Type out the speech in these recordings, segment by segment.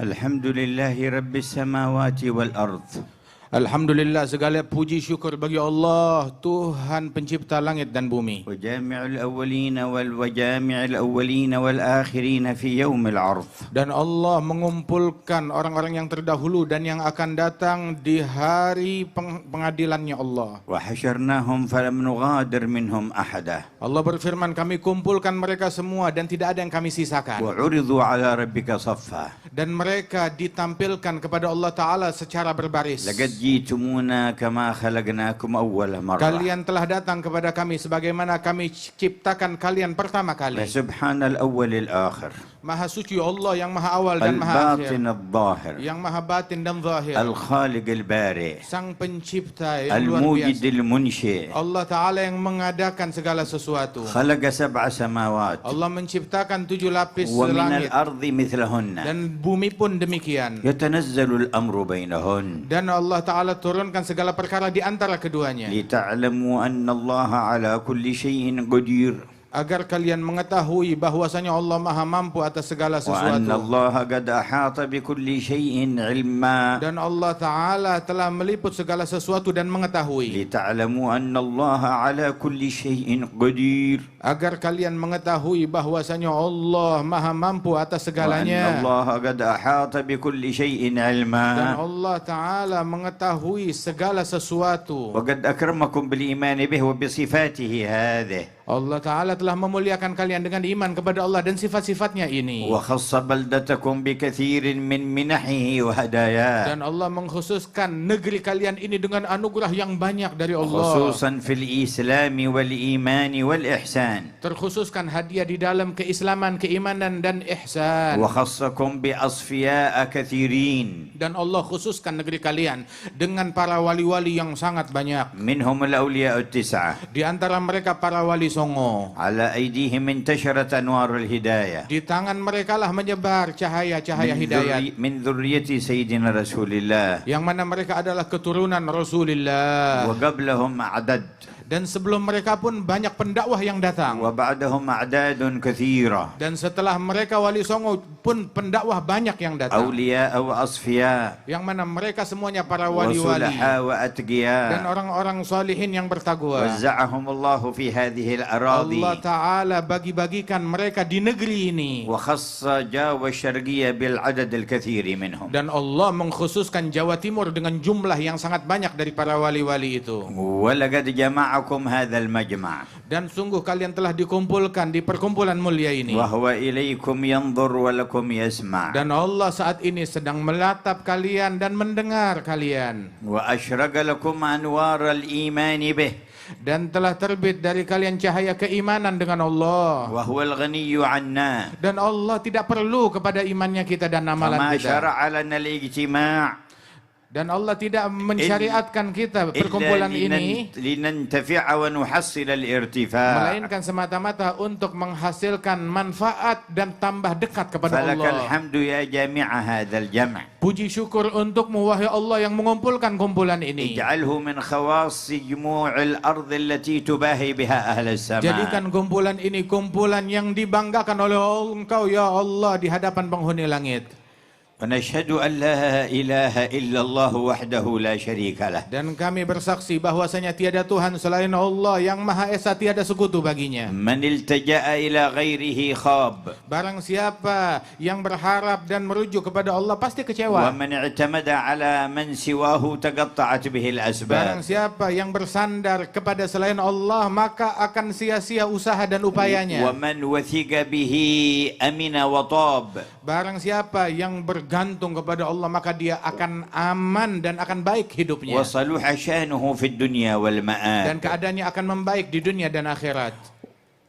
Alhamdulillahi Rabbis samawati wal ard. Alhamdulillah, segala puji syukur bagi Allah, Tuhan pencipta langit dan bumi. Wajami'ul awwalina wajami'ul awwalina wal akhirina fi yaumil ard. Dan Allah mengumpulkan orang-orang yang terdahulu dan yang akan datang di hari pengadilannya Allah. Wa hasyarnahum falam nughadir minhum ahada. Allah berfirman, kami kumpulkan mereka semua dan tidak ada yang kami sisakan. Wa uridu ala rabbika saffa. Dan mereka ditampilkan kepada Allah Ta'ala secara berbaris. Laqad jitumuna kama khalaqnakum awwala marrah. Kalian telah datang kepada kami sebagaimana kami ciptakan kalian pertama kali. Subhanal awwalil akhir. Maha suci Allah yang maha awal dan maha akhir. Al-batin al-zahir. Yang maha batin dan zahir. Al-khaliq al-bari. Sang pencipta yang luar Al-mujid biasa. al-munshi. Allah Ta'ala yang mengadakan segala sesuatu. Khalaqa sab'a samawat. Allah menciptakan 7 lapis Wa min langit. al-ardi mithlahunna. Dan bumi pun demikian. Yatanazzalu al-amru bainahun. Dan Allah Ta'ala turunkan segala perkara di antara keduanya. Lita'lamu anna Allah ala kulli syai'in qadir. Agar kalian mengetahui bahwasanya Allah maha mampu atas segala Wa anna sesuatu. Allah qad ahata bi kulli syai'in ilma. Dan Allah Ta'ala telah meliput segala sesuatu dan mengetahui. Lita'lamu anna Allah ala kulli syai'in qadir. Agar kalian mengetahui bahwasanya Allah maha mampu atas Wa anna segalanya. Allah qad ahata bi kulli syai'in Dan ilma. Allah Ta'ala mengetahui segala sesuatu. Wa qad akramakum bil iman bihi wa bi sifatihi hadhihi. Allah Ta'ala telah memuliakan kalian dengan iman kepada Allah dan sifat-sifatnya ini. Wa khassa baldatakum bi kathirin min minahihi wa hadayah. Dan Allah mengkhususkan negeri kalian ini dengan anugerah yang banyak dari Allah. Khususan fil Islam wal iman wal ihsan. Terkhususkan hadiah di dalam keislaman, keimanan dan ihsan. Wa khassakum bi asfiya'a kathirin. Dan Allah khususkan negeri kalian dengan para wali-wali yang sangat banyak. Minhum al-awliya'u at-tis'ah. Di antara mereka para wali songo. Ala aydihim intasharat anwarul hidayah. Di tangan mereka lah menyebar cahaya-cahaya hidayat. Min dhurriyyati sayyidina Rasulillah. Yang mana mereka adalah keturunan Rasulullah. Wa qablahum a'dad. Dan sebelum mereka pun banyak pendakwah yang datang. Wa ba'dahum a'dadun kathira. Dan setelah mereka wali songo pun pendakwah banyak yang datang. Awliya wa asfiya. Yang mana mereka semuanya para Wa wali-wali. sulaha wa atqiya. Dan orang-orang salihin yang bertakwa. Wazza'ahumullahu fi hadhihi al-aradi. Allah Ta'ala bagi-bagikan mereka di negeri ini. Wa khassa Jawa Syarqiyya bil adad al-kathir minhum. Dan Allah mengkhususkan Jawa Timur dengan jumlah yang sangat banyak dari para wali-wali itu. Wa laqad jama'akum hadzal majma'. Dan sungguh kalian telah dikumpulkan di perkumpulan mulia ini. Wa huwa ilaykum yanzur wa lakum yasma'. Dan Allah saat ini sedang melatap kalian dan mendengar kalian. Wa ashraqa lakum anwar al-iman bih. Dan telah terbit dari kalian cahaya keimanan dengan Allah. Wa huwa al-ghaniyyu 'anna. Dan Allah tidak perlu kepada imannya kita dan amalan Fama kita. syara'a lana al-ijtima'. Dan Allah tidak mensyariatkan kita perkumpulan ini linantafi'a wa nuhassil al-irtifa'. melainkan semata-mata untuk menghasilkan manfaat dan tambah dekat kepada Falakal Allah. hamdu ya jami'a hadzal jam'. Puji syukur untukmu wahai Allah yang mengumpulkan kumpulan ini. Ij'alhu min khawasi jumu'il ardh allati tubahi biha ahli as-sama'. Jadikan kumpulan ini kumpulan yang dibanggakan oleh Engkau ya Allah di hadapan penghuni langit. ونشهد أن لا إله إلا الله وحده لا شريك له. Dan kami bersaksi bahwasanya tiada Tuhan selain Allah yang Maha Esa, tiada sekutu baginya. من التجأ إلى غيره خاب. Barang siapa yang berharap dan merujuk kepada Allah pasti kecewa. ومن اعتمد على من سواه تقطعت به Barang الأسباب. siapa yang bersandar kepada selain Allah maka akan sia-sia usaha dan upayanya. ومن وثق به أمن وطاب. Barang siapa yang bergantung kepada Allah maka dia akan aman dan akan baik hidupnya. وصلح شأنه في الدنيا Dan والمآب. keadaannya akan membaik di dunia dan akhirat.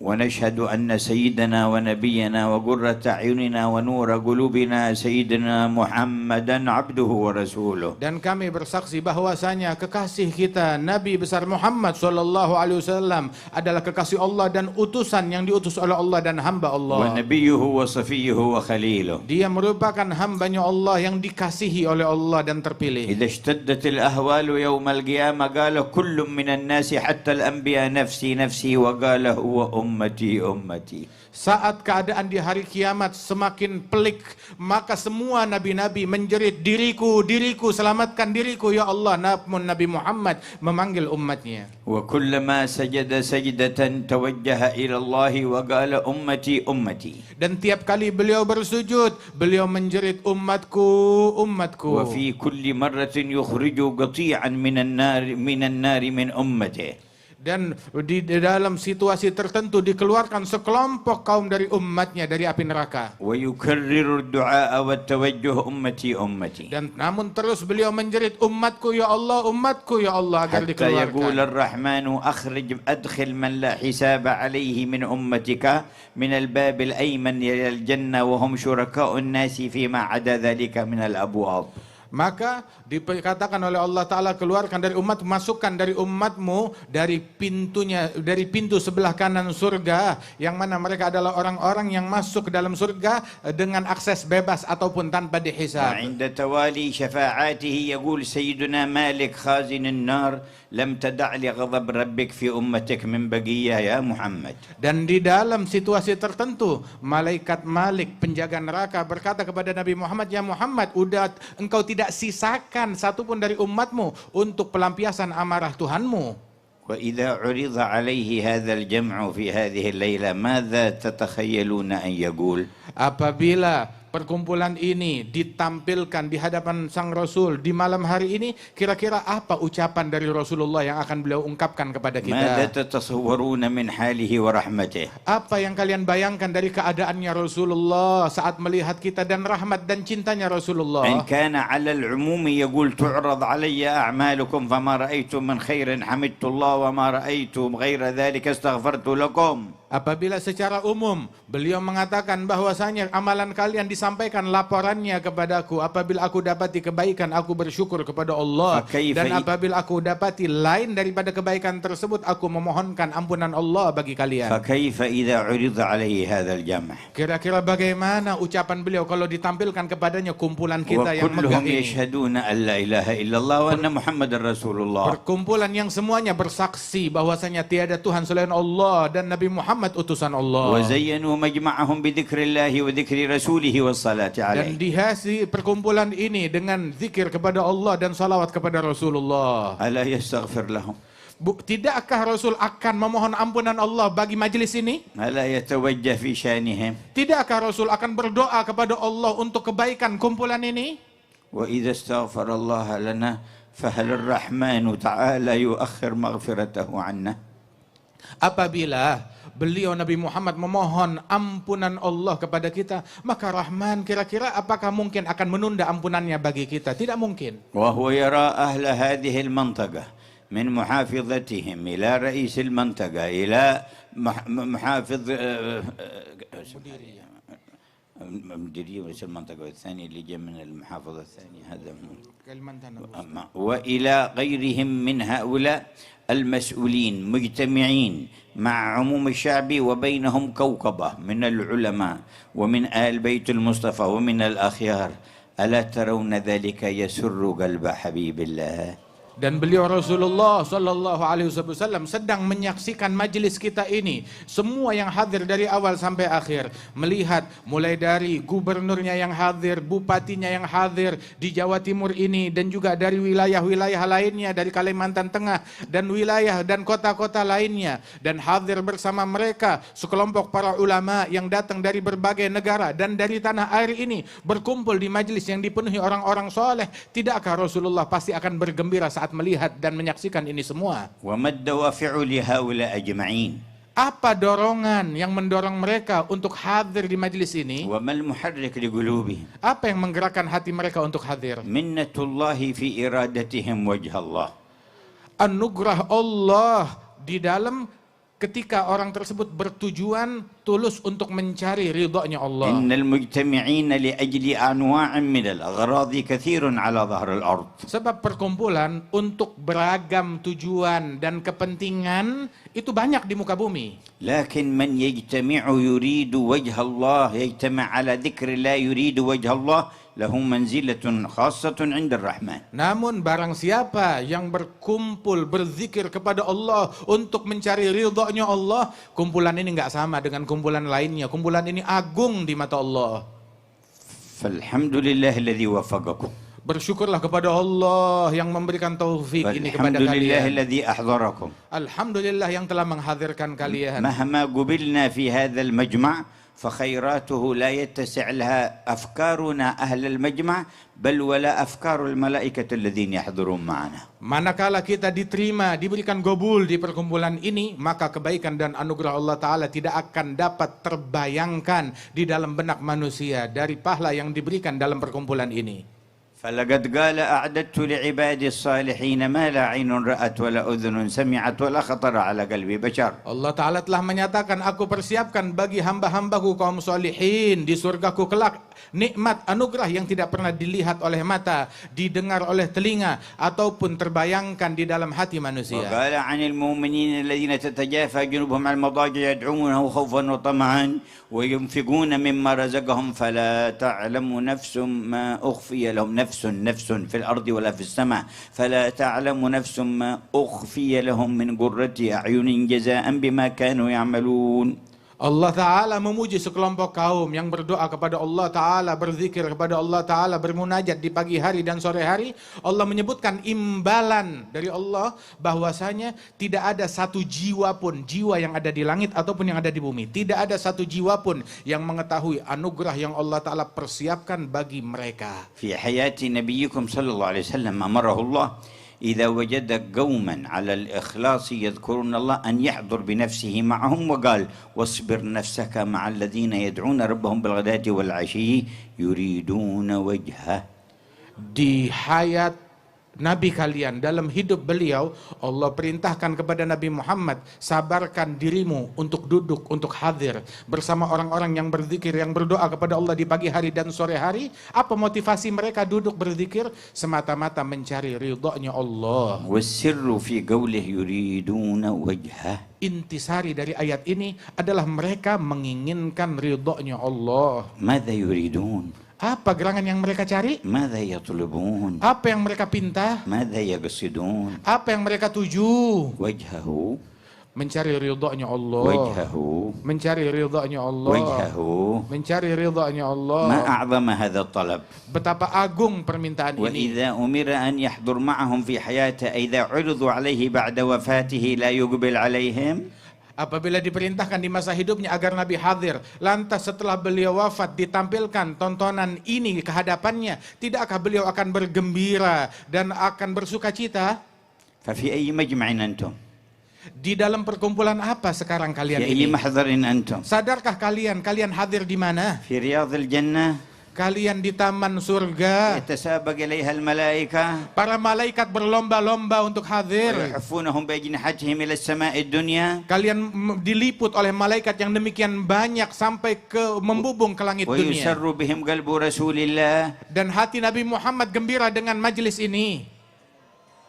ونشهد أن سيدنا ونبينا وقرة أعيننا ونور قلوبنا سيدنا محمدا عبده ورسوله. Dan kami bersaksi bahwasanya kekasih kita Nabi besar Muhammad sallallahu alaihi wasallam adalah kekasih Allah dan utusan yang diutus oleh Allah dan hamba Allah. ونبيه وصفيه وخليله. Dia merupakan hambanya Allah yang dikasihi oleh Allah dan terpilih. إذا اشتدت الأهوال يوم القيامة قال كل من الناس حتى الأنبياء نفسي نفسي وقال هو أمتي أمتي. Saat keadaan di hari kiamat semakin pelik, maka semua nabi-nabi menjerit, diriku, diriku, selamatkan diriku ya Allah. Namun Nabi Muhammad memanggil umatnya. وكلما سجد سجدة توجه إلى الله وقال أمتي أمتي. Dan tiap kali beliau bersujud, beliau menjerit umatku, umatku. وفي كل مرة يخرج قطيعا من النار من أمته. Dan di dalam situasi tertentu dikeluarkan sekelompok kaum dari umatnya dari api neraka. ويكرر الدعاء والتوجه أمتي أمتي. Dan namun terus beliau menjerit umatku ya Allah, umatku ya Allah agar حتى يقول dikeluarkan. الرحمن أدخل من لا حساب عليه من أمتك من الباب الأيمن إلى الجنة وهم شركاء الناس فيما عدا ذلك من الأبواب. Maka dikatakan oleh Allah Ta'ala, keluarkan dari umat, masukkan dari umatmu dari pintunya, dari pintu sebelah kanan surga, yang mana mereka adalah orang-orang yang masuk ke dalam surga dengan akses bebas ataupun tanpa dihisab. وعند توالي شفاعاته يقول سيدنا مالك خازن النار لم تدع لغضب ربك في أمتك من بقية يا محمد. Dan di dalam situasi tertentu, malaikat Malik, penjaga neraka, berkata kepada Nabi Muhammad, ya Muhammad, engkau tidak sisakan satupun dari umatmu untuk pelampiasan amarah Tuhanmu. وإذا عرض عليه هذا الجمع في هذه الليلة ماذا تتخيلون أن يقول؟ Apabila perkumpulan ini ditampilkan di hadapan Sang Rasul di malam hari ini, kira-kira apa ucapan dari Rasulullah yang akan beliau ungkapkan kepada ماذا kita? تتصورون من حاله ورحمته؟ Apa yang kalian bayangkan dari keadaannya Rasulullah saat melihat kita dan rahmat dan cintanya إن Rasulullah? كان على العموم يقول تعرض علي أعمالكم فما رأيت من خير حمدت الله وما رأيت غير ذلك استغفرت لكم. Apabila secara umum beliau mengatakan bahwasanya amalan kalian disampaikan laporannya kepadaku, apabila aku dapati kebaikan aku bersyukur kepada Allah, dan apabila aku dapati lain daripada kebaikan tersebut aku memohonkan ampunan Allah bagi kalian. فكيف إذا عرض عليه هذا الجمع؟ Kira-kira bagaimana ucapan beliau kalau ditampilkan kepadanya kumpulan kita yang megah وكلهم ini? يشهدون أن لا إله إلا الله وأن محمد رسول الله. Perkumpulan yang semuanya bersaksi bahwasanya tiada Tuhan selain Allah dan Nabi Muhammad utusan Allah. وزينوا مجمعهم بذكر الله وذكر رسوله والصلاة Dan عليه. dihiasi perkumpulan ini dengan zikir kepada Allah dan salawat kepada Rasulullah. ألا يستغفر لهم؟ Tidakkah Rasul akan memohon ampunan Allah bagi majelis ini? ألا يتوجه في شأنهم؟ Tidakkah Rasul akan berdoa kepada Allah untuk kebaikan kumpulan ini? وإذا استغفر الله لنا فهل الرحمن تعالى يؤخر مغفرته عنا؟ Apabila beliau Nabi Muhammad memohon ampunan Allah kepada kita, maka Rahman kira-kira apakah mungkin akan menunda ampunannya bagi kita? Tidak mungkin. وهو يرى أهل هذه المنطقة من محافظتهم إلى رئيس المنطقة إلى محافظ مديرية رئيس المنطقة الثاني اللي جاء من المحافظة الثانية هذا وإلى غيرهم من هؤلاء المسؤولين مجتمعين مع عموم الشعب وبينهم كوكبة من العلماء ومن آل بيت المصطفى ومن الأخيار ألا ترون ذلك يسر قلب حبيب الله؟ Dan beliau Rasulullah Sallallahu Alaihi Wasallam sedang menyaksikan majelis kita ini, semua yang hadir dari awal sampai akhir, melihat mulai dari gubernurnya yang hadir, bupatinya yang hadir di Jawa Timur ini, dan juga dari wilayah-wilayah lainnya, dari Kalimantan Tengah dan wilayah dan kota-kota lainnya, dan hadir bersama mereka sekelompok para ulama yang datang dari berbagai negara dan dari tanah air ini berkumpul di majelis yang dipenuhi orang-orang soleh. Tidakkah Rasulullah pasti akan bergembira saat melihat dan menyaksikan ini semua? وما الدوافع لهؤلاء أجمعين؟ Apa dorongan yang mendorong mereka untuk hadir di majelis ini? وما المحرك لقلوبهم؟ Apa yang menggerakkan hati mereka untuk hadir? منة الله في إرادتهم وجه الله. Anugerah Allah di dalam ketika orang tersebut bertujuan tulus untuk mencari ridhonya Allah. إن المجتمعين لأجل أنواع من الأغراض كثير على ظهر الأرض. Sebab perkumpulan untuk beragam tujuan dan kepentingan itu banyak di muka bumi. لكن من يجتمع يريد وجه الله، يجتمع على ذكر الله يريد وجه الله، له منزلة خاصة عند الرحمن. Namun barang siapa yang berkumpul berzikir kepada Allah untuk mencari ridhonya Allah, kumpulan ini nggak sama dengan kumpulan lainnya. Kumpulan ini agung di mata Allah. فالحمد لله الذي وفقكم. Bersyukurlah kepada Allah yang memberikan taufik ini kepada والحمد لله kalian. الذي أحضركم. Alhamdulillah yang telah menghadirkan kalian. مهما قبلنا في هذا المجمع فخيراته لا يتسع لها أفكارنا أهل المجمع بل ولا أفكار الملائكة الذين يحضرون معنا. Manakala kita diterima, diberikan gobul di perkumpulan ini, maka kebaikan dan anugerah Allah Ta'ala tidak akan dapat terbayangkan di dalam benak manusia dari pahala yang diberikan dalam perkumpulan ini. فلقد قال أعددت لعبادي الصالحين ما لا عين رأت ولا أذن سمعت ولا خطر على قلب بشر. Allah Ta'ala telah menyatakan, aku persiapkan bagi hamba-hambaku kaum solihin di surgaku kelak nikmat anugerah yang tidak pernah dilihat oleh mata, didengar oleh telinga, ataupun terbayangkan di dalam hati manusia. وقال عن المؤمنين الذين تتجافى جنوبهم عن المضاجع يدعونه خوفا وطمعا وينفقون مما رزقهم فلا تعلم نفس ما أخفي لهم، نفس في الأرض ولا في السماء، فلا تعلم نفس ما أخفي لهم من قرة أعين جزاء بما كانوا يعملون. Allah Ta'ala memuji sekelompok kaum yang berdoa kepada Allah Ta'ala, berzikir kepada Allah Ta'ala, bermunajat di pagi hari dan sore hari. Allah menyebutkan imbalan dari Allah bahwasanya tidak ada satu jiwa pun, jiwa yang ada di langit ataupun yang ada di bumi, tidak ada satu jiwa pun yang mengetahui anugerah yang Allah Ta'ala persiapkan bagi mereka. في حياة نبيكم صلى الله عليه وسلم أمره الله إذا وجد قوما على الإخلاص يذكرون الله أن يحضر بنفسه معهم، وقال واصبر نفسك مع الذين يدعون ربهم بالغداة والعشي يريدون وجهه. Di hayat Nabi kalian, dalam hidup beliau, Allah perintahkan kepada Nabi Muhammad, sabarkan dirimu untuk duduk, untuk hadir bersama orang-orang yang berzikir, yang berdoa kepada Allah di pagi hari dan sore hari. Apa motivasi mereka duduk berzikir? Semata-mata mencari ridhonya Allah. والسر في قوله يريدون وجهه. Intisari dari ayat ini adalah mereka menginginkan ridhonya Allah. ماذا يريدون؟ Apa gerangan yang mereka cari? ماذا يطلبون؟ Apa yang mereka pinta? ماذا يقصدون؟ Apa yang mereka tuju? وجهه Mencari ridhonya Allah. وجهه Mencari ridhonya Allah. وجهه. Mencari ridhonya Allah. ما أعظم هذا الطلب. Betapa agung permintaan ini. وإذا أمر أن يحضر معهم في حياته إذا عرضوا عليه بعد وفاته لا يقبل عليهم. Apabila diperintahkan di masa hidupnya agar Nabi hadir, lantas setelah beliau wafat ditampilkan tontonan ini ke hadapannya, tidakkah beliau akan bergembira dan akan bersuka cita? ففي أي مجمع أنتم؟ Di dalam perkumpulan apa sekarang kalian في أي ini? محضر أنتم؟ Sadarkah kalian hadir di mana? في رياض الجنة Kalian di taman surga. يتسابق إليها الملائكة Para malaikat berlomba-lomba untuk hadir. ويحفونهم بأجنحتهم إلى السماء الدنيا Kalian diliput oleh malaikat yang demikian banyak sampai ke membubung ke langit dunia. ويسر بهم قلب رسول الله. Dan hati Nabi Muhammad gembira dengan majlis ini.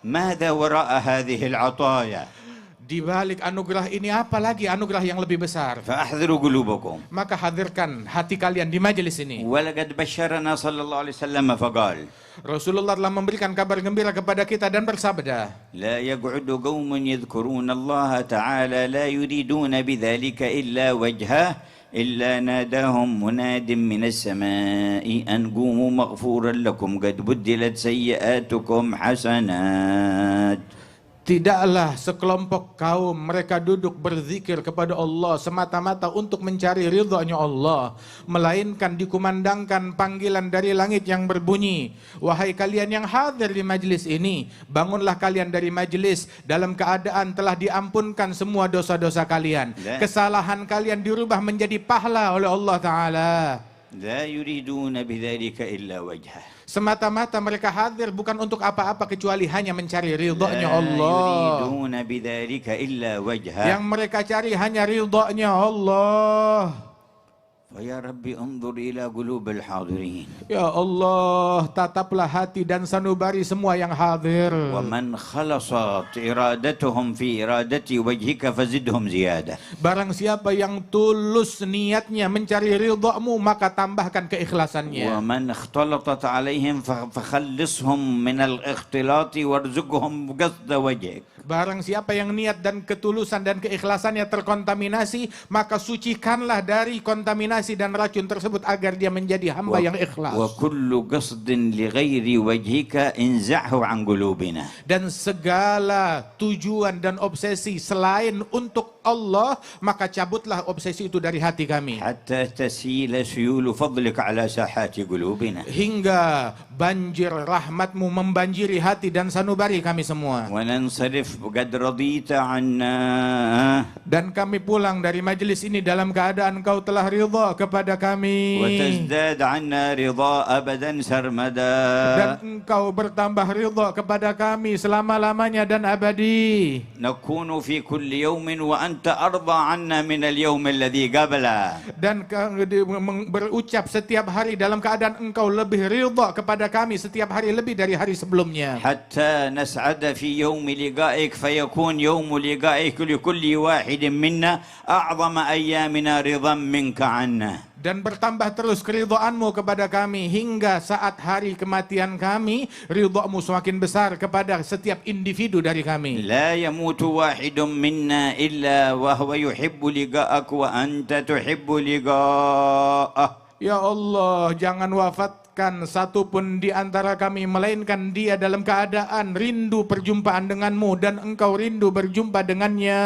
ماذا وراء هذه العطايا؟ Di balik anugerah ini apa lagi anugerah yang lebih besar? فأحضروا قلوبكم. Maka hadirkan hati kalian di majlis ini. ولقد بشرنا صلى الله عليه وسلم فقال Rasulullah telah memberikan kabar gembira kepada kita dan bersabda, لا يقعد قوم يذكرون الله تعالى لا يريدون بذلك إلا وجهه إلا ناداهم مناد من السماء أن قوموا مغفورا لكم قد بدلت سيئاتكم حسنات. tidaklah sekelompok kaum mereka duduk berzikir kepada Allah semata-mata untuk mencari ridhonya Allah, melainkan dikumandangkan panggilan dari langit yang berbunyi, wahai kalian yang hadir di majlis ini, bangunlah kalian dari majlis dalam keadaan telah diampunkan semua dosa-dosa kalian, kesalahan kalian dirubah menjadi pahala oleh Allah Ta'ala. لا يريدون بذلك إلا وجهه. Semata-mata mereka hadir bukan untuk apa-apa kecuali hanya mencari ridhonya لا Allah. يريدون بذلك إلا وجهه. Yang mereka cari hanya ridhonya Allah. فيا ربي انظر إلى قلوب الحاضرين. Ya Allah, tataplah hati dan sanubari semua yang hadir. ومن خلصت إرادتهم في إرادة وجهك فزدهم زيادة. Barang siapa yang tulus niatnya mencari ridhamu, maka tambahkan keikhlasannya. ومن اختلطت عليهم فخلصهم من الاختلاط وارزقهم قصد وجهك. Barang siapa yang niat dan ketulusan dan keikhlasannya terkontaminasi, maka sucikanlah dari kontaminasi dan racun tersebut agar dia menjadi hamba yang ikhlas. وكل قصد لغير وجهك انزعه عن قلوبنا. Dan segala tujuan dan obsesi selain untuk Allah, maka cabutlah obsesi itu dari hati kami. حتى تسيل سيول فضلك على ساحات قلوبنا. Hingga banjir rahmatmu membanjiri hati dan sanubari kami semua. وننصرف قد رضيت عنا. Dan kami pulang dari majelis ini dalam keadaan Engkau telah ridha kepada kami. وتزداد عنا رضا أبدا سرمدا. Dan Engkau bertambah ridha kepada kami selama-lamanya dan abadi. نكون في كل يوم وأنت أرضى عنا من اليوم الذي قبله. Dan berucap setiap hari dalam keadaan Engkau lebih ridha kepada kami setiap hari lebih dari hari sebelumnya. حتى نسعد في يوم لقائك فيكون يوم لقائك لكل واحد منا أعظم أيامنا رضا منك عنا. Dan bertambah terus keridhaanmu kepada kami hingga saat hari kematian kami, ridhamu semakin besar kepada setiap individu dari kami. لا يموت واحد منا إلا وهو يحب لقاءك وأنت تحب لقاءه. Ya Allah, jangan wafatkan satupun di antara kami, melainkan dia dalam keadaan rindu perjumpaan denganmu dan engkau rindu berjumpa dengannya.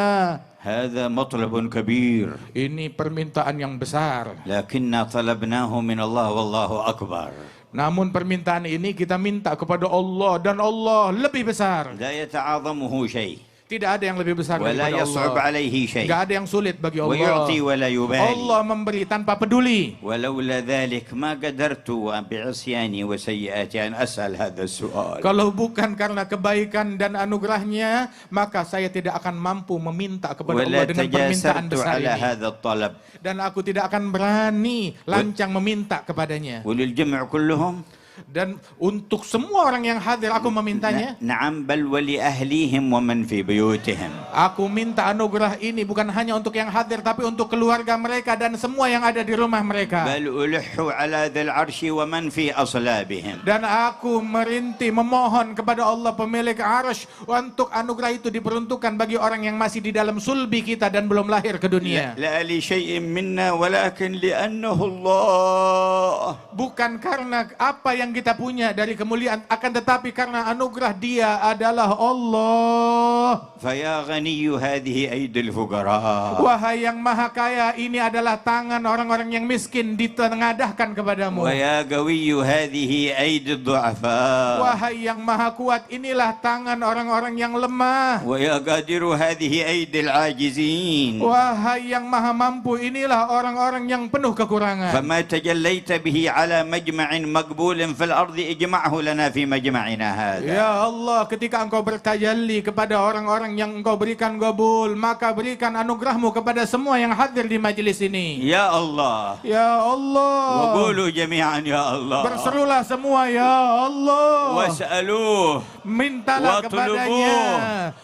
هذا مطلب كبير. Ini permintaan yang besar. لكننا طلبناه من الله والله أكبر. Namun permintaan ini kita minta kepada Allah dan Allah lebih besar. لا يتعاظمه شيء. Tidak ada yang lebih besar ولا daripada يصعب Allah. عليه شيء. Tidak ada yang sulit bagi Allah. ويعطي ولا يبالي. Allah memberi tanpa peduli. ولولا ذلك ما قدرت بعصياني وسيئاتي أن أسأل هذا السؤال. Kalau bukan karena kebaikan dan anugerahnya, maka saya tidak akan mampu meminta kepada ولا Allah dengan permintaan تجاسرت besar على ini. هذا الطلب. Dan aku tidak akan berani lancang meminta kepadanya. وللجمع كلهم. Dan untuk semua orang yang hadir aku memintanya. نعم بل ولأهليهم ومن في بيوتهم. Aku minta anugerah ini bukan hanya untuk yang hadir, tapi untuk keluarga mereka dan semua yang ada di rumah mereka. بل ألح على ذي العرش ومن في أصلابهم. Dan aku merintih memohon kepada Allah pemilik arsy untuk anugerah itu diperuntukkan bagi orang yang masih di dalam sulbi kita dan belum lahir ke dunia. لا لشيء منا ولكن لأنه الله. Bukan karena apa yang kita punya dari kemuliaan, akan tetapi karena anugerah Dia adalah Allah. فيا غني هذه أيدي الفقراء. Wahai yang maha kaya, ini adalah tangan orang-orang yang miskin ditengadahkan kepadamu. ويا قوي هذه أيدي الضعفاء. Wahai yang maha kuat, inilah tangan orang-orang yang lemah. ويا قادر هذه أيدي العاجزين. Wahai yang maha mampu, inilah orang-orang yang penuh kekurangan. فما تجليت به على مجمع مقبول في الأرض اجمعه لنا في مجمعنا هذا. Ya Allah, ketika Engkau bertajalli kepada orang-orang yang Engkau berikan gabul, maka berikan anugerahmu kepada semua yang hadir di majelis ini. يا الله. Ya Allah. وقولوا جميعا يا الله. Berserulah semua, ya Allah. واسألوه. Mintalah kepadanya,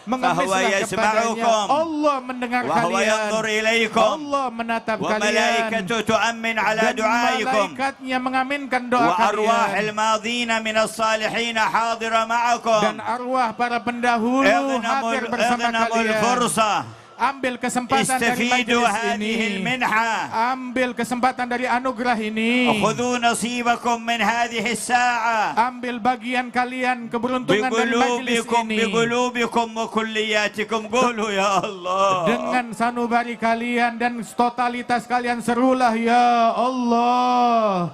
mengemislah kepadanya. Allah mendengar وهو kalian. ينظر إليكم. Allah menatap kalian. وملائكته تؤمن على Dan دعائكم. malaikatnya mengaminkan doa وأرواح kalian. الماضين من الصالحين حاضرة معكم. Dan arwah para pendahulu hadir bersama اغنموا kalian. الفرصة. Ambil kesempatan dari استفيدوا majelis هذه ini. المنحة. Ambil kesempatan dari anugerah ini. خذوا نصيبكم من هذه الساعة. Ambil bagian kalian, keberuntungan dari majelis بقلوبكم ini. بقلوبكم وكلياتكم. قولوا يا الله. Dengan sanubari kalian dan totalitas kalian, serulah ya Allah.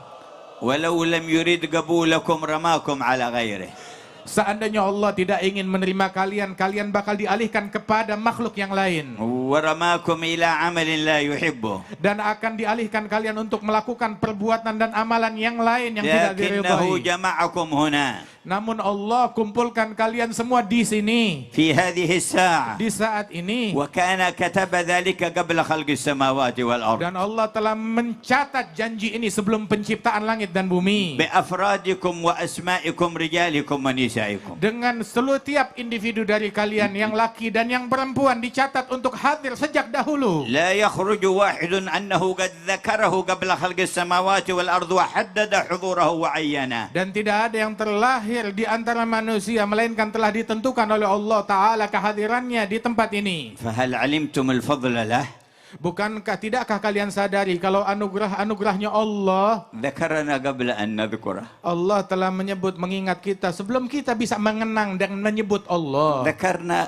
ولو لم يرد قبولكم رماكم على غيره. Seandainya Allah tidak ingin menerima kalian, kalian bakal dialihkan kepada makhluk yang lain. ورماكم إلى عمل لا يحبه Dan akan dialihkan kalian untuk melakukan perbuatan dan amalan yang lain yang tidak لكنه diridhai. جمعكم هنا Namun Allah kumpulkan kalian semua di sini, في هذه الساعة di saat ini. وكان كتب ذلك قبل خلق السماوات والأرض Dan Allah telah mencatat janji ini sebelum penciptaan langit dan bumi. بأفرادكم وأسمائكم رجالكم ونسائكم Dengan seluruh tiap individu dari kalian yang laki dan yang perempuan dicatat untuk hadir sejak dahulu. لا يخرج واحد أنه قد ذكره قبل خلق السماوات والأرض وحدد حضوره وعينه. Dan tidak ada yang terlahir di antara manusia melainkan telah ditentukan oleh Allah Ta'ala kehadirannya di tempat ini. فهل علمتم الفضل له؟ Tidakkah kalian sadari kalau anugerahnya Allah, ذكرنا قبل أن نذكره. Allah telah mengingat kita sebelum kita bisa mengenang dan menyebut Allah.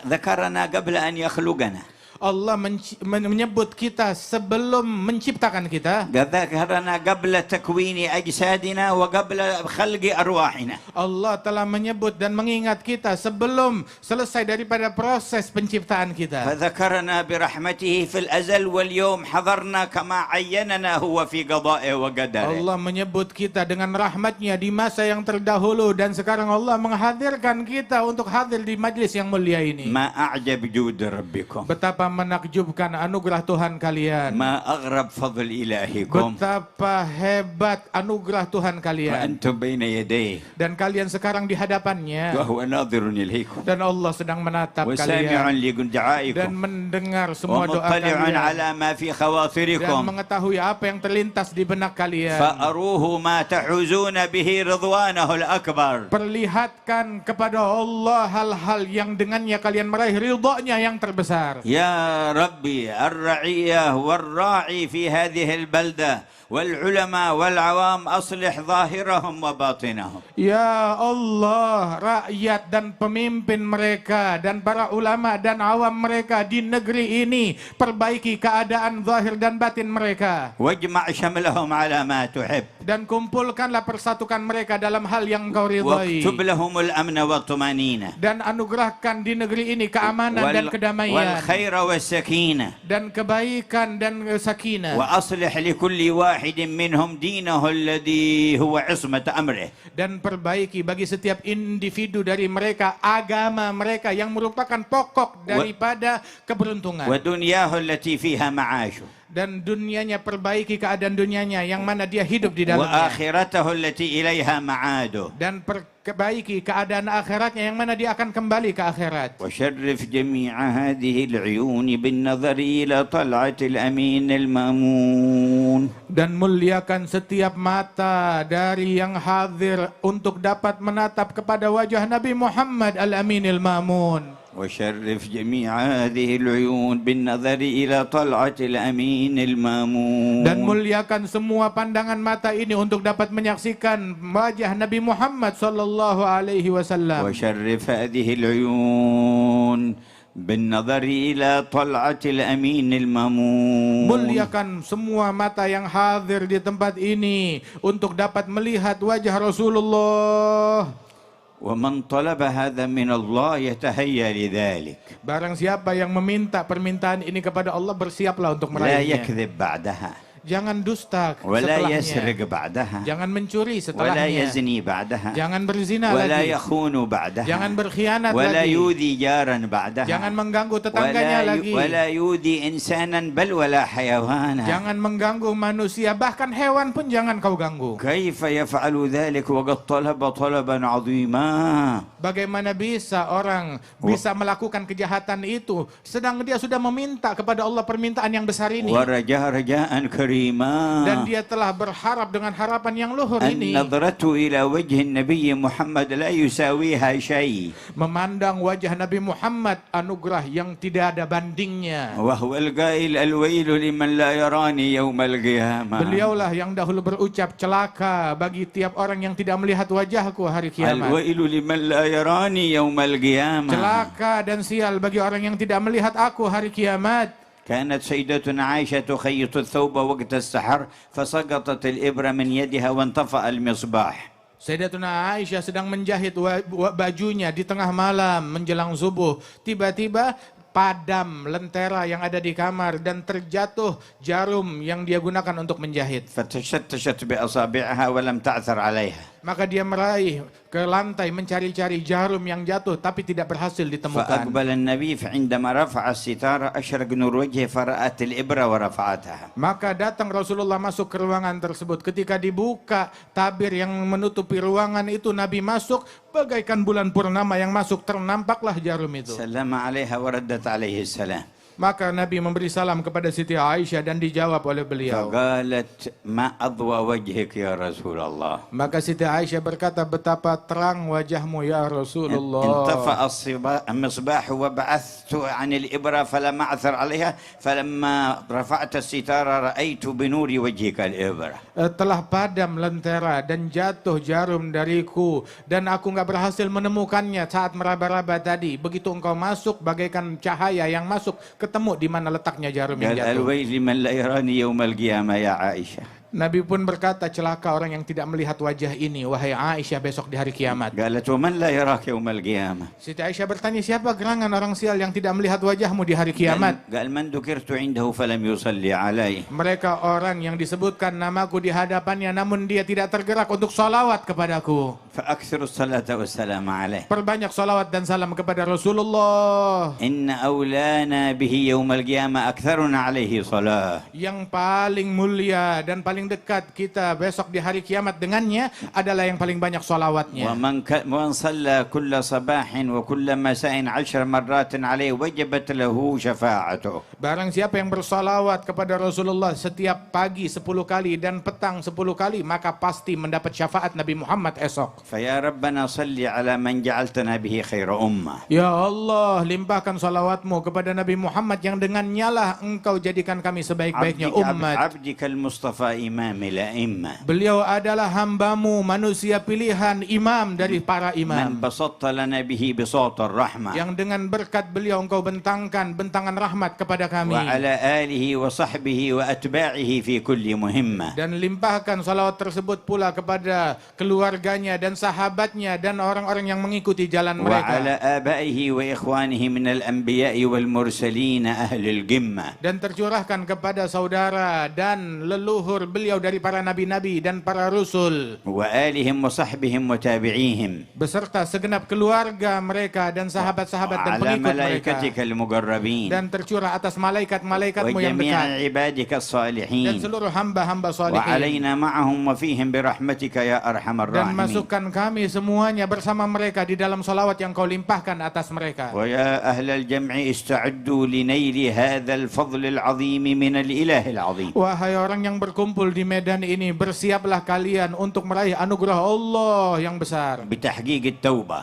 ذكرنا قبل أن يخلقنا. Allah menyebut kita sebelum menciptakan kita. ذكرنا قبل تكوين أجسادنا وقبل خلق أرواحنا. Allah telah menyebut dan mengingat kita sebelum selesai daripada proses penciptaan kita. فذكرنا برحمته في الأزل واليوم حضرنا كما عيننا هو في قضائه وقدره. Allah menyebut kita dengan rahmatnya di masa yang terdahulu dan sekarang Allah menghadirkan kita untuk hadir di majlis yang mulia ini. ما أعجب جود ربكم. Betapa menakjubkan anugerah Tuhan kalian. ما أغرب فضل إلهكم. Betapa hebat anugerah Tuhan kalian. وأنتم بين يديه. Dan kalian sekarang di hadapannya. وهو ناظر إليكم. Dan Allah sedang menatap وسامع kalian. Dan لدعائكم. mendengar semua doa ومطلع kalian. على ما في Dan خواطركم. mengetahui apa yang terlintas di benak kalian. فأروه ما تحوزون به رضوانه الأكبر. Perlihatkan kepada Allah hal-hal yang dengannya kalian meraih ridhonya yang terbesar. يا ربي الرعية والراعي في هذه البلدة والعلماء والعوام أصلح ظاهرهم وباطنهم. Ya Allah, rakyat dan pemimpin mereka dan para ulama dan awam mereka di negeri ini, perbaiki keadaan zahir dan batin mereka. واجمع شملهم على ما تحب. Dan kumpulkanlah persatukan mereka dalam hal yang Engkau ridhai. واكتب لهم الأمن والطمأنينة. Dan anugerahkan di negeri ini keamanan dan kedamaian. والخير والسكينة. Dan kebaikan dan sakinah. وأصلح لكل واحد منهم دينه الذي هو عصمة أمره. Dan perbaiki bagi setiap individu dari mereka agama mereka yang merupakan pokok daripada keberuntungan. ودنياه التي فيها معاشه. Dan dunianya, perbaiki keadaan dunianya yang mana dia hidup di dalamnya. وآخرته التي إليها معاده. Dan perbaiki keadaan akhiratnya yang mana dia akan kembali ke akhirat. وشرف جميع هذه العيون بالنظر إلى طلعة الأمين المأمون. Dan muliakan setiap mata dari yang hadir untuk dapat menatap kepada wajah Nabi Muhammad Al-Aminil Ma'mun. وشرف جميع هذه العيون بالنظر إلى طلعة الأمين المأمون. Dan muliakan semua pandangan mata ini untuk dapat menyaksikan wajah Nabi Muhammad sallallahu alaihi wasallam. وشرف هذه العيون بالنظر إلى طلعة الأمين المأمون. Muliakan semua mata yang hadir di tempat ini untuk dapat melihat wajah Rasulullah. ومن طلب هذا من الله يتهيأ لذلك. Barang siapa yang meminta permintaan ini kepada Allah, bersiaplah untuk لا meraihnya. يكذب بعدها. Jangan dusta ولا setelahnya. يسرق بعدها. Jangan mencuri ولا setelahnya. يزني بعدها. Jangan berzina ولا lagi. يخون بعدها. Jangan berkhianat ولا lagi. يؤذي جارا بعدها. Jangan mengganggu tetangganya lagi. ولا يؤذي إنسانا بل ولا حيوانا. Jangan mengganggu manusia, bahkan hewan pun jangan kau ganggu. كيف يفعل ذلك وقد طلب طلبا عظيما. Bagaimana bisa orang bisa melakukan kejahatan itu sedang dia sudah meminta kepada Allah permintaan yang besar ini. ورجاء رجاء كريما. Dan dia telah berharap dengan harapan yang luhur ini. النظرة إلى وجه النبي محمد لا يساويها شيء. Memandang wajah Nabi Muhammad, anugerah yang tidak ada bandingnya. وهو القائل الويل لمن لا يراني يوم القيامة. Beliaulah yang dahulu berucap, celaka bagi tiap orang yang tidak melihat wajahku hari kiamat. الويل لمن لا يراني يوم القيامة. Celaka dan sial bagi orang yang tidak melihat aku hari kiamat. كانت سيدتنا عائشة تخيط الثوب وقت السحر فسقطت الإبرة من يدها وانطفأ المصباح. Sayyidatuna Aisyah sedang menjahit bajunya di tengah malam menjelang subuh. Tiba-tiba padam lentera yang ada di kamar dan terjatuh jarum yang dia gunakan untuk menjahit. فتشتشت بأصابعها ولم تعثر عليها. Maka dia meraih ke lantai mencari-cari jarum yang jatuh tapi tidak berhasil ditemukan. فأقبل النبي فعندما رفع الستارة أشرق نور وجهه فرأت الإبرة ورفعتها. Maka datang Rasulullah masuk ke ruangan tersebut. Ketika dibuka tabir yang menutupi ruangan itu, Nabi masuk bagaikan bulan purnama yang masuk, ternampaklah jarum itu. سلم عليها وردت عليه السلام. Maka Nabi memberi salam kepada Siti Aisyah dan dijawab oleh beliau. فقالت ما أضوى وجهك يا رسول الله. Maka Siti Aisyah berkata, betapa terang wajahmu ya Rasulullah. انطفأ المصباح وبعثت عن الإبرة فلم أعثر عليها فلما رفعت الستارة رأيت بنور وجهك الإبرة. Telah padam lentera dan jatuh jarum dariku dan aku nggak berhasil menemukannya saat meraba-raba tadi. Begitu engkau masuk bagaikan cahaya yang masuk, ketemu di mana letaknya jarum yang قال jatuh. الويل من لا يراني يوم القيامة يا عائشة. Nabi pun berkata, celaka orang yang tidak melihat wajah ini, wahai Aisyah, besok di hari kiamat. قالت ومن لا يراك يوم القيامة. Siti Aisyah bertanya, siapa gerangan orang sial yang tidak melihat wajahmu di hari kiamat? قال من ذكرت عنده فلم يصلي عليه. Mereka orang yang disebutkan namaku di hadapannya namun dia tidak tergerak untuk salawat kepadaku. فأكثر الصلاة والسلام عليه. Perbanyak salawat dan salam kepada Rasulullah. إن أولانا به يوم القيامة أكثرنا عليه صلاة. Yang paling mulia dan paling dekat kita besok di hari kiamat dengannya adalah yang paling banyak salawatnya. ومن صلى كل صباح وكل مساء 10 مرات عليه وجبت له شفاعته. Barang siapa yang bersalawat kepada Rasulullah setiap pagi 10 kali dan petang 10 kali, maka pasti mendapat syafaat Nabi Muhammad esok. فيا ربنا صل على من جعلتنا به خير أمة. Ya Allah, limpahkan salawatmu kepada Nabi Muhammad yang dengannya lah engkau jadikan kami sebaik-baiknya umat. عبدك المصطفى إمام الأئمة. Beliau adalah hambamu, manusia pilihan, imam dari para من imam. بسطت لنا به بساط الرحمة. Yang dengan berkat beliau engkau bentangkan bentangan rahmat kepada kami. وعلى آله وصحبه وأتباعه في كل مهمة. Dan limpahkan salawat tersebut pula kepada keluarganya dan sahabatnya dan orang-orang yang mengikuti jalan mereka. وعلى آبائه وإخوانه من الأنبياء والمرسلين أهل القمة. Dan tercurahkan kepada saudara dan leluhur beliau dari para nabi-nabi dan para rasul. وآلهم وصحبهم وتابعيهم. Beserta segenap keluarga mereka dan sahabat-sahabat dan وعلى pengikut mereka. ملائكتك المقربين. Dan tercurah atas malaikat-malaikatmu yang وجميع dekat. عبادك Dan الصالحين. seluruh hamba-hamba salihin. وعلينا معهم وفيهم برحمتك يا أرحم Dan الراحمين. masukkan kami semuanya bersama mereka di dalam salawat yang kau limpahkan atas mereka. ويا أهل الجمع استعدوا لنيل هذا الفضل العظيم من الإله العظيم. Wahai orang yang berkumpul di medan ini, bersiaplah kalian untuk meraih anugerah Allah yang besar. بتحقيق التوبة.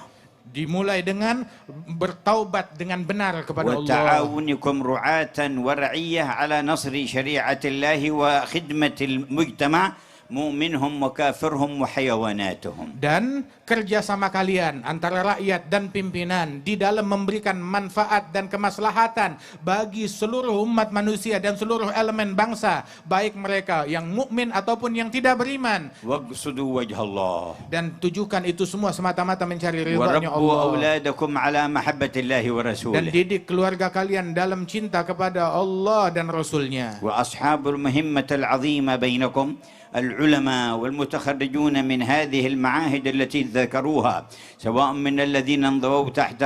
Dimulai dengan bertaubat dengan benar kepada Allah. وتعاونكم رعاة ورعية على نصر شريعة الله وخدمة المجتمع مؤمنهم وكافرهم وحيواناتهم. Dan kerjasama kalian antara rakyat dan pimpinan di dalam memberikan manfaat dan kemaslahatan bagi seluruh umat manusia dan seluruh elemen bangsa, baik mereka yang mukmin ataupun yang tidak beriman. واقصدوا وجه الله. Dan tujukan itu semua semata-mata mencari ridha-Nya وربوا Allah. أولادكم على محبة الله Dan ورسوله. didik keluarga kalian dalam cinta kepada Allah dan Rasulnya. وأصحاب المهمة العظيمة بينكم العلماء والمتخرجون من هذه المعاهد التي ذكروها، سواء من الذين انضووا تحت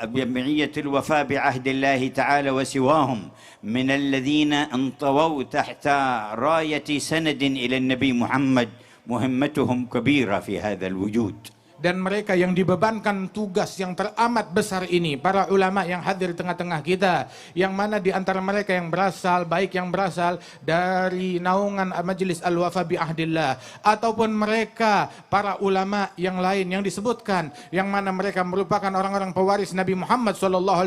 جمعية الوفاء بعهد الله تعالى وسواهم من الذين انطووا تحت راية سند إلى النبي محمد، مهمتهم كبيرة في هذا الوجود. Dan mereka yang dibebankan tugas yang teramat besar ini, para ulama yang hadir di tengah-tengah kita, yang mana di antara mereka yang berasal, baik yang berasal dari naungan Majelis Al-Wafa bi Ahdillah, ataupun mereka para ulama yang lain yang disebutkan, yang mana mereka merupakan orang-orang pewaris Nabi Muhammad SAW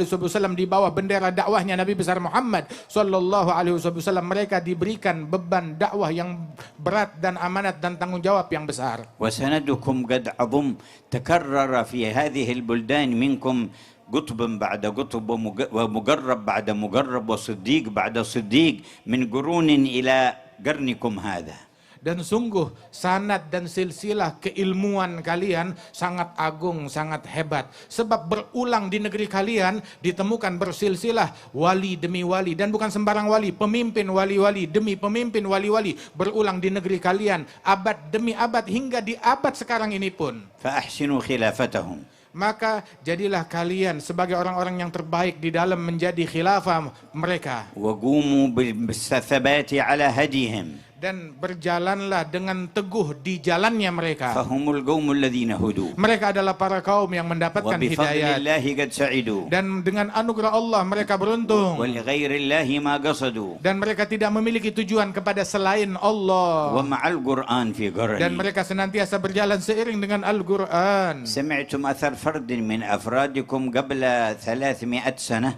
di bawah bendera dakwahnya Nabi besar Muhammad SAW. Mereka diberikan beban dakwah yang berat dan amanat dan tanggung jawab yang besar. وسندكم قد عظم تكرر في هذه البلدان منكم قطب بعد قطب ومقرب بعد مقرب وصديق بعد صديق من قرون إلى قرنكم هذا. Dan sungguh sanad dan silsilah keilmuan kalian sangat agung, sangat hebat. Sebab berulang di negeri kalian ditemukan bersilsilah wali demi wali. Dan bukan sembarang wali, pemimpin wali-wali demi pemimpin wali-wali. Berulang di negeri kalian abad demi abad hingga di abad sekarang ini pun. فأحسنوا خلافتهم. Maka jadilah kalian sebagai orang-orang yang terbaik di dalam menjadi khilafah mereka. وقوموا بالثبات على هديهم. Dan berjalanlah dengan teguh di jalannya mereka. فهم القوم الذين هدوا. Mereka adalah para kaum yang mendapatkan وبفضل hidayat. الله قد سعدوا. Dan dengan anugerah Allah mereka beruntung. ولغير الله ما قصدوا. Dan mereka tidak memiliki tujuan kepada selain Allah. ومع القرآن في Dan قرني. mereka senantiasa berjalan seiring dengan Al-Quran. سمعتم أثر فرد من أفرادكم قبل 300 سنة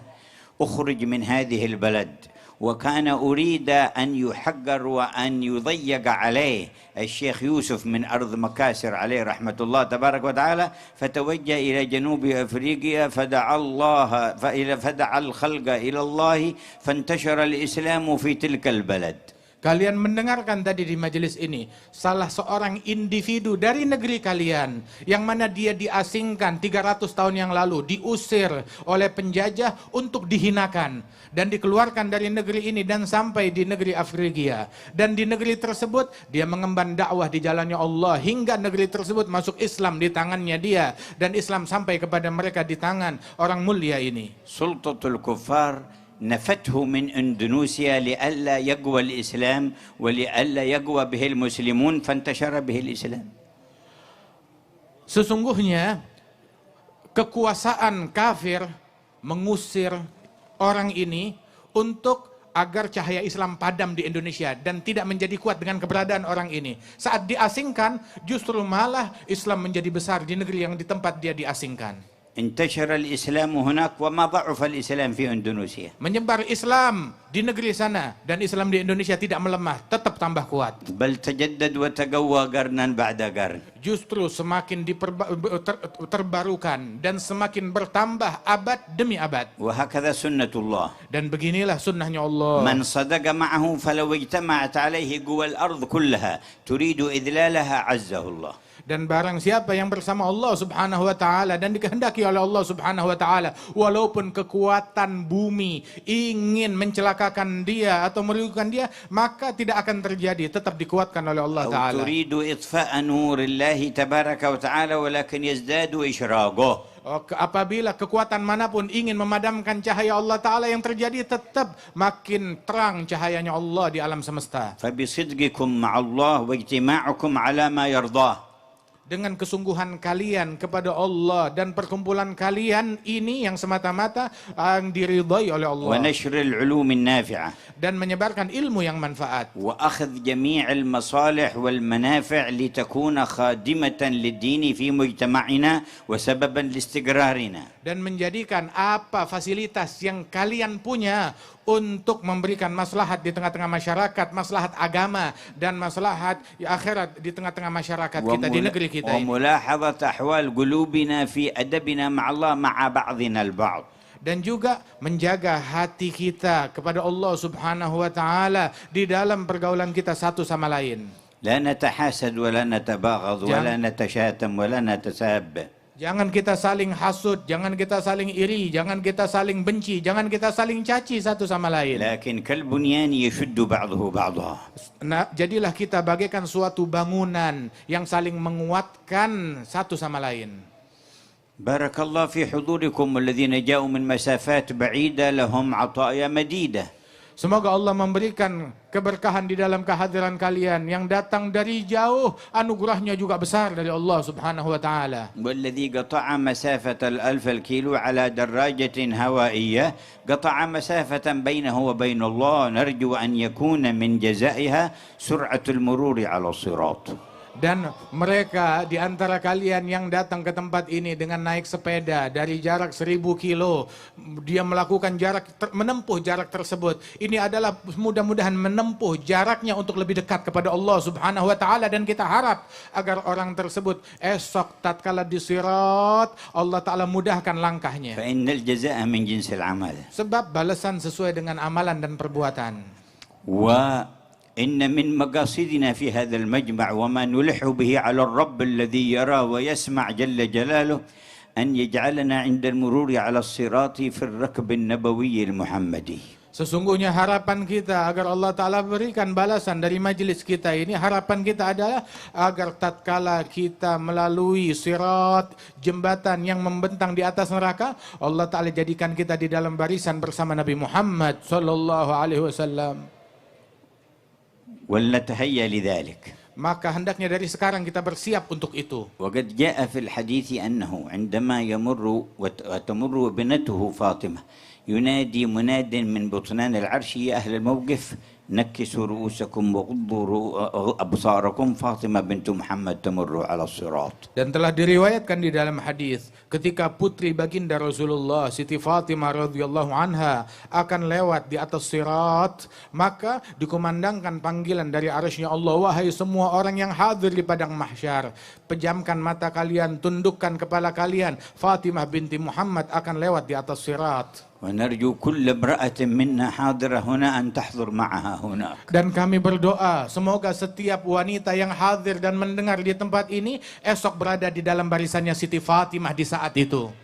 أخرج من هذه البلد وكان أريد أن يحقر وأن يضيق عليه الشيخ يوسف من أرض مكاسر عليه رحمة الله تبارك وتعالى، فتوجه إلى جنوب أفريقيا فدعا الخلق إلى الله فانتشر الإسلام في تلك البلد. Kalian mendengarkan tadi di majelis ini, salah seorang individu dari negeri kalian, yang mana dia diasingkan 300 tahun yang lalu, diusir oleh penjajah untuk dihinakan, dan dikeluarkan dari negeri ini dan sampai di negeri Afrigia. Dan di negeri tersebut, dia mengemban dakwah di jalannya Allah, hingga negeri tersebut masuk Islam di tangannya dia, dan Islam sampai kepada mereka di tangan orang mulia ini. Sultatul Kuffar نفته من إندونيسيا لئلا يقوى الإسلام ولئلا يقوى به المسلمون فانتشر به الإسلام. Sesungguhnya kekuasaan kafir mengusir orang ini untuk agar cahaya Islam padam di Indonesia dan tidak menjadi kuat dengan keberadaan orang ini. Saat diasingkan, justru malah Islam menjadi besar di negeri yang di tempat dia diasingkan. انتشر الإسلام هناك وما ضعف الإسلام في إندونيسيا. Menyebar Islam di negeri sana dan Islam di Indonesia tidak melemah, tetap tambah kuat. بل تجدد وتقوى قرنا بعد قرن. Justru semakin terbarukan dan semakin bertambah abad demi abad. وهكذا سنة الله. Dan beginilah sunnahnya Allah. من صدق معه فلو اجتمعت عليه قوى الأرض كلها تريد إذلالها عزه الله. Dan barang siapa yang bersama Allah subhanahu wa ta'ala dan dikehendaki oleh Allah subhanahu wa ta'ala, walaupun kekuatan bumi ingin mencelakakan dia atau merugikan dia, maka tidak akan terjadi, tetap dikuatkan oleh Allah ta'ala. تريد إطفاء نور الله تبارك وتعالى ولكن يزداد إشراقه. Apabila kekuatan manapun ingin memadamkan cahaya Allah Ta'ala, yang terjadi tetap makin terang cahayanya Allah di alam semesta. فبصدقكم مع الله واجتماعكم على ما يرضاه. Dengan kesungguhan kalian kepada Allah dan perkumpulan kalian ini yang semata-mata yang diridhai oleh Allah. ونشر العلوم النافعة. Dan menyebarkan ilmu yang manfaat. وأخذ جميع المصالح والمنافع لتكون خادمة للدين في مجتمعنا وسببا لاستقرارنا. Dan menjadikan apa fasilitas yang kalian punya untuk memberikan maslahat di tengah-tengah masyarakat, maslahat agama dan maslahat akhirat di tengah-tengah masyarakat kita di negeri kita ini. وملاحظة أحوال قلوبنا في أدبنا مع الله مع بعضنا البعض. Dan juga menjaga hati kita kepada Allah subhanahu wa ta'ala di dalam pergaulan kita satu sama lain. لا نتحاسد ولا نتباغض ولا نتشاتم ولا نتساب. Jangan kita saling hasud, jangan kita saling iri, jangan kita saling benci, jangan kita saling caci satu sama lain. لكن كالبنيان يشد بعضه بعضا. Nah, jadilah kita bagaikan suatu bangunan yang saling menguatkan satu sama lain. بارك الله في حضوركم والذين جاءوا من مسافات بعيدة لهم عطايا مديدة. Semoga Allah memberikan keberkahan di dalam kehadiran kalian. Yang datang dari jauh, anugerahnya juga besar dari Allah subhanahu wa ta'ala. والذي قطع مسافة 1000 الكيلو على دراجة هوائية قطع مسافة بينه وبين الله نرجو أن يكون من جزائها سرعة المرور على الصراط. Dan mereka di antara kalian yang datang ke tempat ini dengan naik sepeda dari jarak 1000 kilo, dia melakukan menempuh jarak tersebut. Ini adalah mudah-mudahan menempuh jaraknya untuk lebih dekat kepada Allah subhanahu wa ta'ala. Dan kita harap agar orang tersebut esok tatkala di sirat, Allah ta'ala mudahkan langkahnya. فإن الجزاء من جنس العمل. Sebab balasan sesuai dengan amalan dan perbuatan. إن من مقاصدنا في هذا المجمع وما نلح به على الرب الذي يرى ويسمع جل جلاله أن يجعلنا عند المرور على الصراط في الركب النبوي المحمدي. Sesungguhnya harapan kita agar Allah Ta'ala berikan balasan dari majelis kita ini, harapan kita adalah agar tatkala kita melalui sirat, jembatan yang membentang di atas neraka, Allah Ta'ala jadikan kita di dalam barisan bersama Nabi Muhammad Sallallahu Alaihi Wasallam. ولنتهيأ لذلك. Maka hendaknya dari sekarang kita bersiap untuk itu. وقد جاء في الحديث أنه عندما يمر وتمر ابنته فاطمة ينادي مناد من بطنان العرش: يا أهل الموقف نكسوا رؤوسكم وغضوا أبصاركم، فاطمة بنت محمد تمر على الصراط. Dan telah diriwayatkan di dalam hadis ketika putri baginda Rasulullah Siti Fatimah radhiyallahu anha akan lewat di atas sirat, maka dikumandangkan panggilan dari arsy-Nya Allah: wahai semua orang yang hadir di padang mahsyar, pejamkan mata kalian, tundukkan kepala kalian, Fatimah binti Muhammad akan lewat di atas sirat. ونرجو كل امرأة منا حاضرة هنا أن تحضر معها هناك. Dan kami berdoa semoga setiap wanita yang hadir dan mendengar di tempat ini esok berada di dalam barisannya Siti Fatimah di saat itu.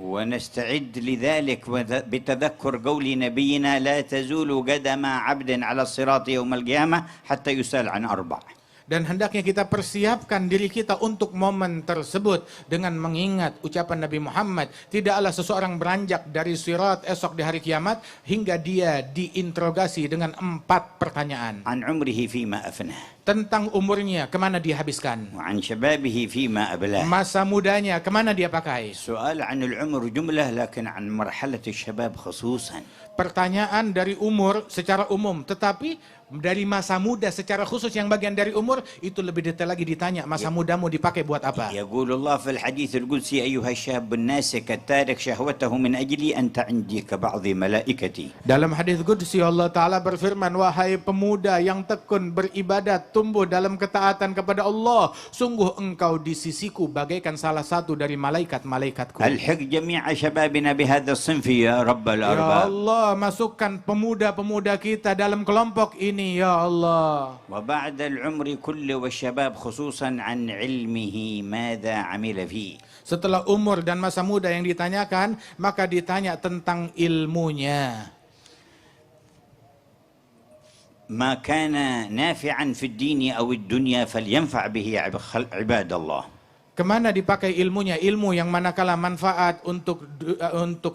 ونستعد لذلك بتذكر قول نبينا: لا تزول قدم عبد على الصراط يوم القيامة حتى يسأل عن أربع. Dan hendaknya kita persiapkan diri kita untuk momen tersebut dengan mengingat ucapan Nabi Muhammad, tidaklah seseorang beranjak dari sirat esok di hari kiamat hingga dia diinterogasi dengan 4 pertanyaan. عن عمره فيما أفناه. Tentang umurnya, kemana dia habiskan. وعن شبابه فيما أبلاه. Masa mudanya, kemana dia pakai. سؤال عن العمر جملة لكن عن مرحلة الشباب خصوصا. Pertanyaan dari umur secara umum, tetapi dari masa muda secara khusus yang bagian dari umur itu lebih detail lagi ditanya, masa mudamu dipakai buat apa. يقول الله في الحديث القدسي: أيها الشاب الناسك التارك شهوته من أجلي أنت عندي كبعض ملائكتي. Dalam hadis qudsi Allah Ta'ala berfirman, wahai pemuda yang tekun beribadat, tumbuh dalam ketaatan kepada Allah, sungguh engkau di sisiku bagaikan salah satu dari malaikat-malaikatku. ألحق جميع شبابنا بهذا الصنف يا رب Ya الأرباب. Allah, masukkan pemuda-pemuda kita dalam kelompok ini ya Allah. وبعد العمر كله والشباب خصوصا عن علمه ماذا عمل فيه. Setelah umur dan masa muda yang ditanyakan, maka ditanya tentang ilmunya. ما كان نافعا في الدين أو الدنيا فلينفع به عباد الله. Kemana dipakai ilmunya? Ilmu yang manakala manfaat untuk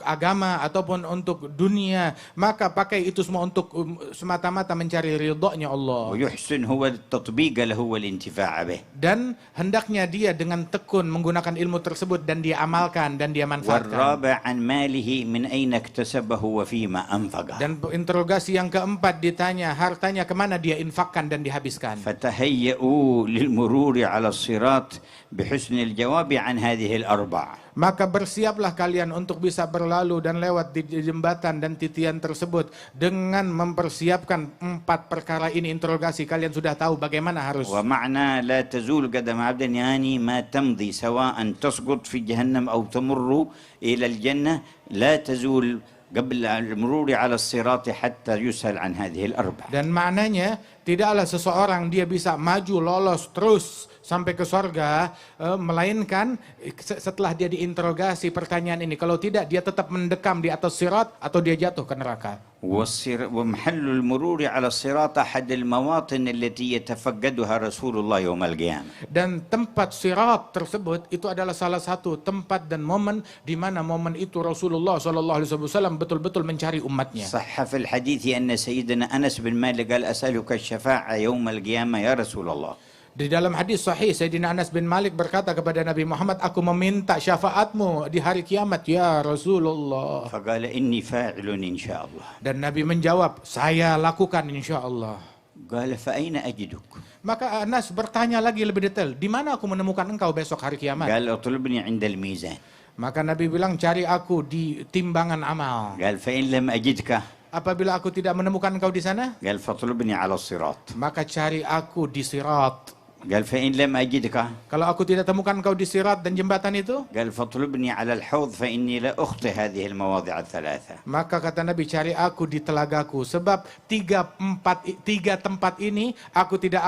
agama ataupun untuk dunia, maka pakai itu semua untuk semata-mata mencari ridhonya Allah. ويحسن هو التطبيق له والانتفاع به. Dan hendaknya dia dengan tekun menggunakan ilmu tersebut dan dia amalkan dan dia manfaatkan. والرابع عن ماله من أين اكتسبه وفيما أنفقه. Dan interogasi yang keempat ditanya hartanya kemana dia infakkan dan dihabiskan. فتهيئوا للمرور على الصراط بحسن الجواب عن هذه الأربع. Maka bersiaplah kalian untuk bisa berlalu dan lewat di jembatan dan titian tersebut dengan mempersiapkan 4 perkara ini. Interogasi kalian sudah tahu bagaimana harus. ومعنى لا تزول قدم عبد يعني ما تمضي سواء تسقط في جهنم أو تمر إلى الجنة لا تزول قبل المرور على الصراط حتى يسأل عن هذه الأربع. Dan maknanya tidaklah seseorang dia bisa maju lolos terus sampai ke sorga, melainkan setelah dia diinterogasi pertanyaan ini. Kalau tidak, dia tetap mendekam di atas sirat atau dia jatuh ke neraka. ومحل المرور على الصراط أحد المواطن التي يتفقدها رسول الله يوم القيامة. Dan tempat sirat tersebut itu adalah salah satu tempat dan momen di mana momen itu Rasulullah SAW betul-betul mencari umatnya. صح في الحديث أن سيدنا أنس بن مالك قال: أسألك الشفاعة يوم القيامة يا رسول الله. Di dalam hadis sahih, Sayyidina Anas bin Malik berkata kepada Nabi Muhammad, aku meminta syafaatmu di hari kiamat ya Rasulullah. فقال: إني فاعل إن شاء الله. Dan Nabi menjawab, saya lakukan insya Allah. قال: فأين أجدك؟ Maka Anas bertanya lagi lebih detail, di mana aku menemukan engkau besok hari kiamat? قال: اطلبني عند الميزان. Maka Nabi bilang, cari aku di timbangan amal. قال: فإن لم أجدك؟ Apabila aku tidak menemukan engkau di sana, قال: فاطلبني على الصراط. maka cari aku di sirat. قال فإن لم أجدك Kalau aku tidak temukan kau di sirat dan jembatan itu, قال فاطلبني على الحوض فإني لا أخطي هذه المواضع الثلاثة. maka kata Nabi, cari aku di telagaku, sebab tiga tempat ini aku tidak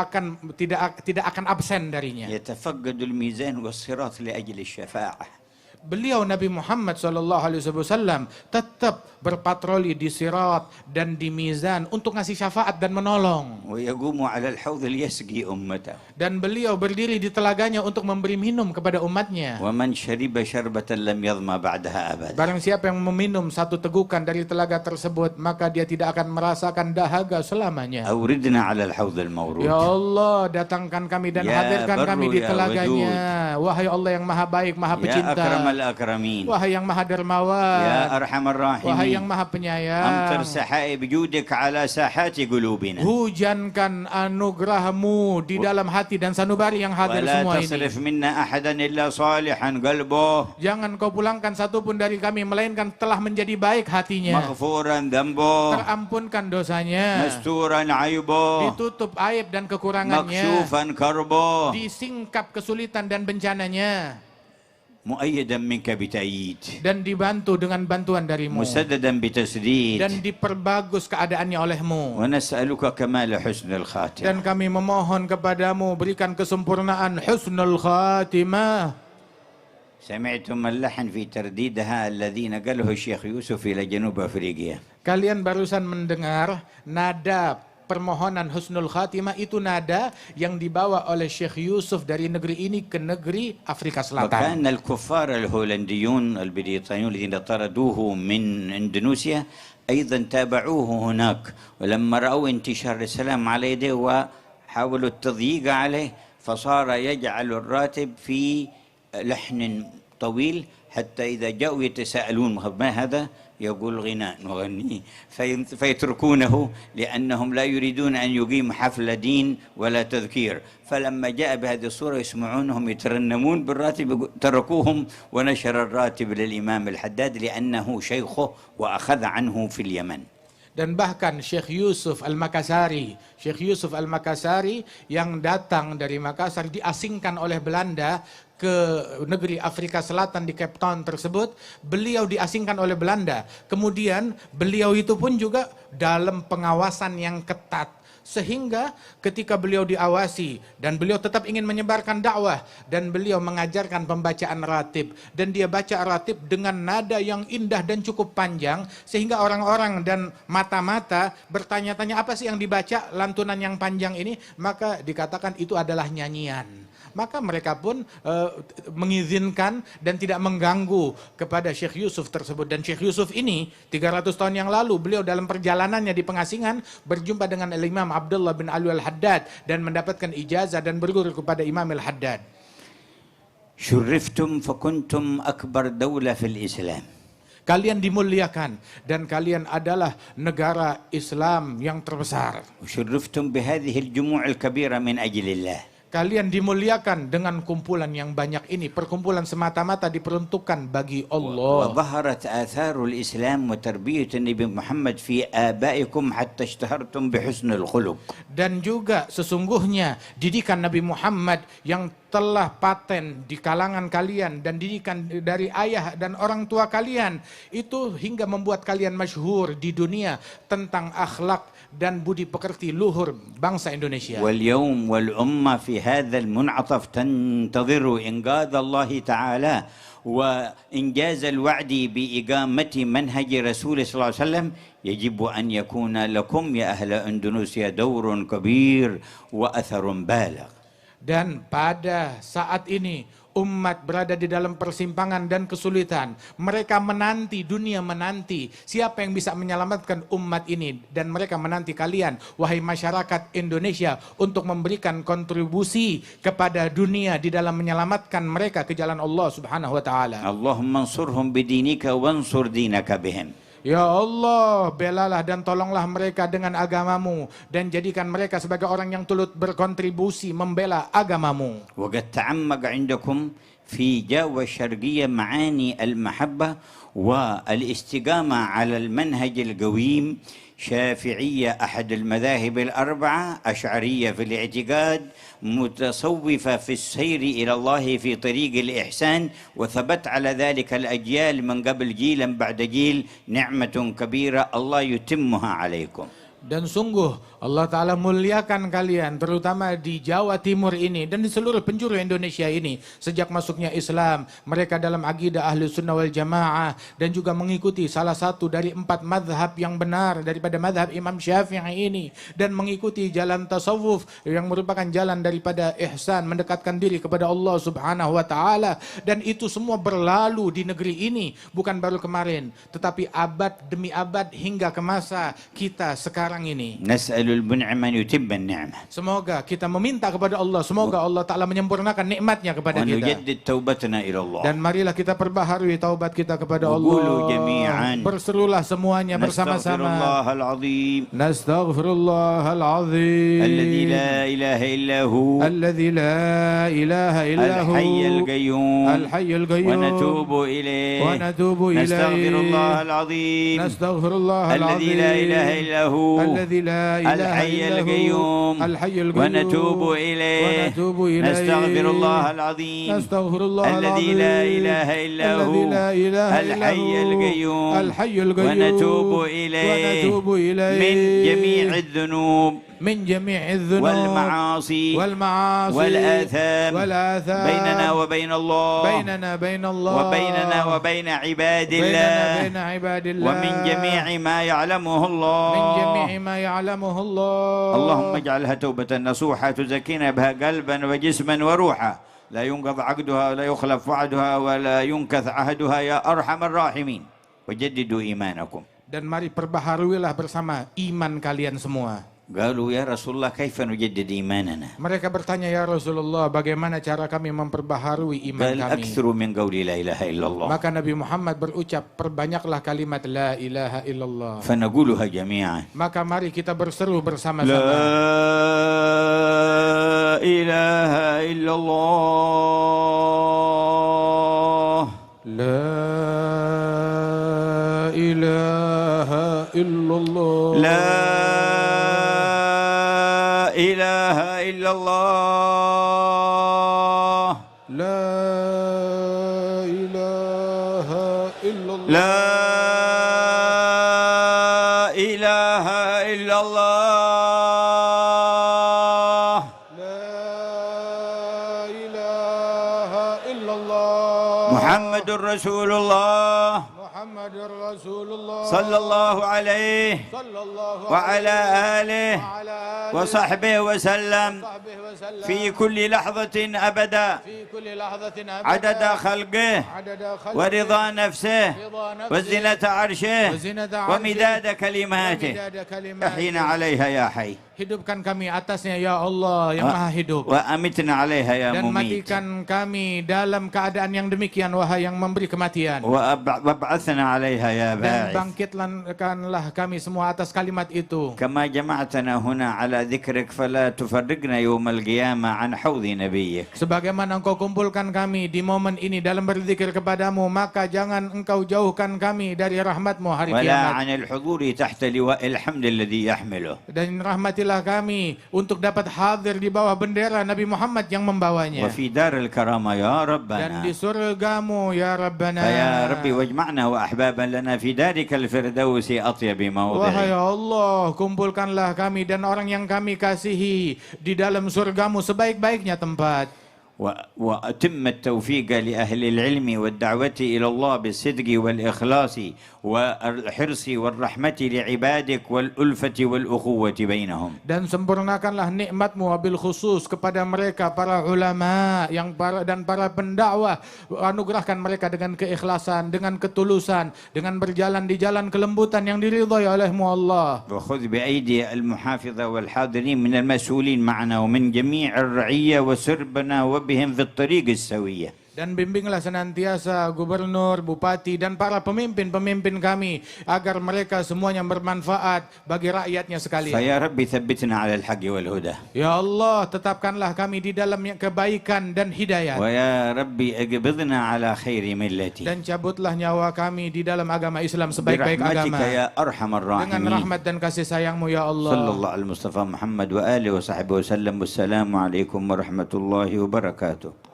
akan absen darinya. يتفقد الميزان والصراط لأجل الشفاعة. Beliau Nabi Muhammad SAW tetap berpatroli di sirat dan di mizan untuk ngasih syafaat dan menolong. ويقوم على الحوض ليسقي أمته. Dan beliau berdiri di telaganya untuk memberi minum kepada umatnya. ومن شرب شربة لم يظمأ بعدها أبدا. Barang siapa yang meminum satu tegukan dari telaga tersebut, maka dia tidak akan merasakan dahaga selamanya. أوردنا على الحوض المورود. Ya Allah, datangkan kami dan Ya hadirkan Barru, kami di ya telaganya. Wahai Allah yang maha baik, maha يا pecinta. أكرم الأكرمين. Wahai yang maha يا dermawan. أرحم Wahai yang الراحمين. maha penyayang. أمطر سحائب جودك على ساحات قلوبنا. Hujankan anugerahmu di dalam hati dan sanubari yang hadir ولا semua تصرف ini. منا أحدا إلا صالحا قلبه. Jangan kau pulangkan satupun dari kami, melainkan telah menjadi baik hatinya. مغفورا ذنبه. Terampunkan dosanya. مستورا عيبه. Ditutup aib dan kekurangannya. مكشوفا كربه. Disingkap kesulitan dan bencananya. مؤيدا منك بتأييد. Dan dibantu dengan bantuan darimu. مسددا بتسديد. Dan diperbagus keadaannya olehmu. ونسألك كمال حسن الخاتمة. Dan kami memohon kepadamu, berikan kesempurnaan husnul khatimah. سمعتم اللحن في ترديدها الذين قاله الشيخ يوسف إلى جنوب أفريقيا. Kalian barusan mendengar nada permohonan husnul khatimah, itu nada yang dibawa oleh Syekh Yusuf dari negeri ini ke negeri Afrika Selatan. وكان الكفار الهولنديون البريطانيون الذين طردوه من إندونيسيا أيضا تابعوه هناك، ولما رأوا انتشار السلام على يده وحاولوا التضييق عليه فصار يجعل الراتب في لحن طويل حتى إذا جاءوا يتساءلون ما هذا يقول غناء نغنيه فيتركونه لأنهم لا يريدون أن يقيم حفل دين ولا تذكير. فلما جاء بهذه الصورة يسمعونهم يترنمون بالراتب تركوهم ونشر الراتب للإمام الحداد لأنه شيخه وأخذ عنه في اليمن. Dan bahkan Syekh Yusuf Al-Makassari yang datang dari Makassar diasingkan oleh Belanda ke negeri Afrika Selatan di Cape Town tersebut. Beliau diasingkan oleh Belanda. Kemudian beliau itu pun juga dalam pengawasan yang ketat. Sehingga ketika beliau diawasi dan beliau tetap ingin menyebarkan dakwah dan beliau mengajarkan pembacaan ratib, dan dia baca ratib dengan nada yang indah dan cukup panjang sehingga orang-orang dan mata-mata bertanya-tanya apa sih yang dibaca lantunan yang panjang ini, maka dikatakan itu adalah nyanyian. Maka mereka pun mengizinkan dan tidak mengganggu kepada Syekh Yusuf tersebut. Dan Syekh Yusuf ini 300 tahun yang lalu beliau dalam perjalanannya di pengasingan berjumpa dengan Imam Abdullah bin Ali Al-Haddad dan mendapatkan ijazah dan berguru kepada Imam Al-Haddad. شرفتم فكنتم أكبر دولة في الإسلام. Kalian dimuliakan dan kalian adalah negara Islam yang terbesar. وشرفتم بهذه الجموع الكبيرة من أجل الله. Kalian dimuliakan dengan kumpulan yang banyak ini. Perkumpulan semata-mata diperuntukkan bagi Allah. وظهرت آثار الإسلام وتربية النبي محمد في آبائكم حتى اشتهرتم بحسن الخلق. Dan juga sesungguhnya didikan Nabi Muhammad yang telah paten di kalangan kalian dan didikan dari ayah dan orang tua kalian itu hingga membuat kalian masyhur di dunia tentang akhlak dan budi pekerti luhur bangsa Indonesia. واليوم والأمة في هذا المنعطف تنتظر إنقاذ الله تعالى وإنجاز الوعد بإقامة منهج رسول صلى الله عليه وسلم. يجب أن يكون لكم يا أهل إندونيسيا دور كبير وأثر بالغ. Dan pada saat ini umat berada di dalam persimpangan dan kesulitan. Mereka menanti, dunia menanti siapa yang bisa menyelamatkan umat ini. Dan mereka menanti kalian, wahai masyarakat Indonesia, untuk memberikan kontribusi kepada dunia di dalam menyelamatkan mereka ke jalan Allah Subhanahu wa taala. اللهم انصرهم بدينك وانصر دينك بهم. Ya Allah, belalah dan tolonglah mereka dengan agamamu dan jadikan mereka sebagai orang yang turut berkontribusi membela agamamu. وقد تعمق عندكم في جاوة الشرقية معاني المحبة والاستقامة على المنهج القويم شافعية أحد المذاهب الأربعة، أشعرية في الاعتقاد، متصوفة في السير إلى الله في طريق الإحسان، وثبت على ذلك الأجيال من قبل جيلا بعد جيل. نعمة كبيرة الله يتمها عليكم. Dan sungguh Allah Ta'ala muliakan kalian terutama di Jawa Timur ini dan di seluruh penjuru Indonesia ini. Sejak masuknya Islam, mereka dalam akidah ahli sunnah wal jamaah dan juga mengikuti salah satu dari 4 madhab yang benar daripada madhab Imam Syafi'i ini. Dan mengikuti jalan tasawuf yang merupakan jalan daripada ihsan, mendekatkan diri kepada Allah Subhanahu wa Ta'ala. Dan itu semua berlalu di negeri ini, bukan baru kemarin, tetapi abad demi abad hingga ke masa kita sekarang ini. Nas'alul mun'ima yutim an-ni'mah. Semoga kita meminta kepada Allah, semoga Allah Ta'ala menyempurnakan nikmatnya kepada Wa kita. nujaddid taubatana ila Allah. Dan marilah kita perbaharui taubat kita kepada Qulu Allah. jami'an. Berserulah semuanya bersama-sama. Nastaghfirullahal azim. Nastaghfirullahal azim. Alladzi la ilaha illa hu. Alladzi la ilaha illa hu. Al-hayyul qayyum. Al-hayyul qayyum. Wa natubu ilayh. Wa natubu ilayh. Nastaghfirullahal azim. Nastaghfirullahal azim. Alladzi la ilaha illa hu. الذي لا إله الحي إلا هو القيوم الحي القيوم ونتوب إليه نستغفر الله العظيم نستغفر الله الذي العظيم لا إله إلا هو الذي لا إله إلا الحي هو القيوم الحي القيوم ونتوب إليه ونتوب إليه من جميع الذنوب من جميع الذنوب والمعاصي والآثام بيننا وبين الله بين الله وبيننا وبين عباد الله بين عباد الله ومن جميع ما يعلمه الله من جميع ما يعلمه الله اللهم اجعلها توبة نصوحة تزكينا بها قلبا وجسما وروحا لا ينقض عقدها ولا يخلف وعدها ولا ينكث عهدها يا أرحم الراحمين وجددوا إيمانكم. Dan mari perbaharuilah bersama iman kalian semua. قالوا يا رسول الله كيف نجدد إيماننا؟ Mereka bertanya, ya Rasulullah, bagaimana cara kami memperbaharui iman قال kami? أكثروا من قول لا إله إلا الله. Maka Nabi Muhammad berucap, perbanyaklah kalimat la ilaha illallah. فنقولها جميعا. Maka mari kita berseru bersama-sama. لا إله إلا الله. La ilaha illallah. لا إله إلا الله. La ilaha illallah. لا إله إلا الله. La ilaha illallah. محمد رسول الله محمد رسول الله صلى الله عليه صلى الله وعلى آله وعلى آله وصحبه وسلم وصحبه وسلم في كل لحظة أبدا في كل لحظة أبدا عدد خلقه عدد خلقه ورضا نفسه رضا نفسه وزنة عرشه وزنة عرشه ومداد كلماته ومداد كلماته. أحينا عليها يا حي Hidupkan kami atasnya ya Allah yang maha hidup. وأمتنا عليها يا Dan مميت matikan kami dalam keadaan yang demikian wahai yang memberi kematian. وابعثنا عليها يا Dan باعث bangkitkanlah kami semua atas kalimat itu. كما جمعتنا هنا على ذكرك فلا تفرقنا يوم القيامة عن حوض نبيك. Sebagaimana engkau kumpulkan kami di momen ini dalam berzikir kepadamu, maka jangan engkau jauhkan kami dari rahmatmu hari ولا kiamat. عن الحضور تحت لواء الحمد الذي يحمله. Dan rahmatilah kami untuk dapat hadir di bawah bendera Nabi Muhammad yang membawanya. وفي دار الكرامة يا Dan di ربنا. surgamu ya Rabbana. فيا ربي واجمعنا وأحبابا لنا في دارك الفردوس أطيب Wahai موضع. Allah, kumpulkanlah kami dan orang yang kami kasihi di dalam surgamu sebaik-baiknya tempat. وأتم التوفيق لأهل العلم والدعوة إلى الله بالصدق والإخلاص والحرص والرحمة لعبادك والألفة والأخوة بينهم. Dan sempurnakanlah nikmatmu wabil khusus kepada mereka para ulama dan para pendakwah. Anugerahkan mereka dengan keikhlasan, dengan ketulusan, dengan berjalan di jalan kelembutan yang diridhai olehmu Allah. وخذ بأيدي المحافظة والحاضرين من المسؤولين معنا ومن جميع الرعية وسربنا وبهم في الطريق السوية. Dan bimbinglah senantiasa gubernur, bupati, dan para pemimpin-pemimpin kami agar mereka semuanya bermanfaat bagi rakyatnya sekalian. فيا رب ثبتنا على الحق والهدى. Ya Allah, tetapkanlah kami di dalam kebaikan dan hidayat. ويا ربي اقبضنا على خير ملتي. Dan cabutlah nyawa kami di dalam agama Islam sebaik-baik برحمتك agama. يا أرحم Dengan الراحمين. rahmat dan kasih sayangmu ya Allah. صلى الله على المصطفى محمد وآله وصحبه وسلم. والسلام عليكم ورحمة الله وبركاته.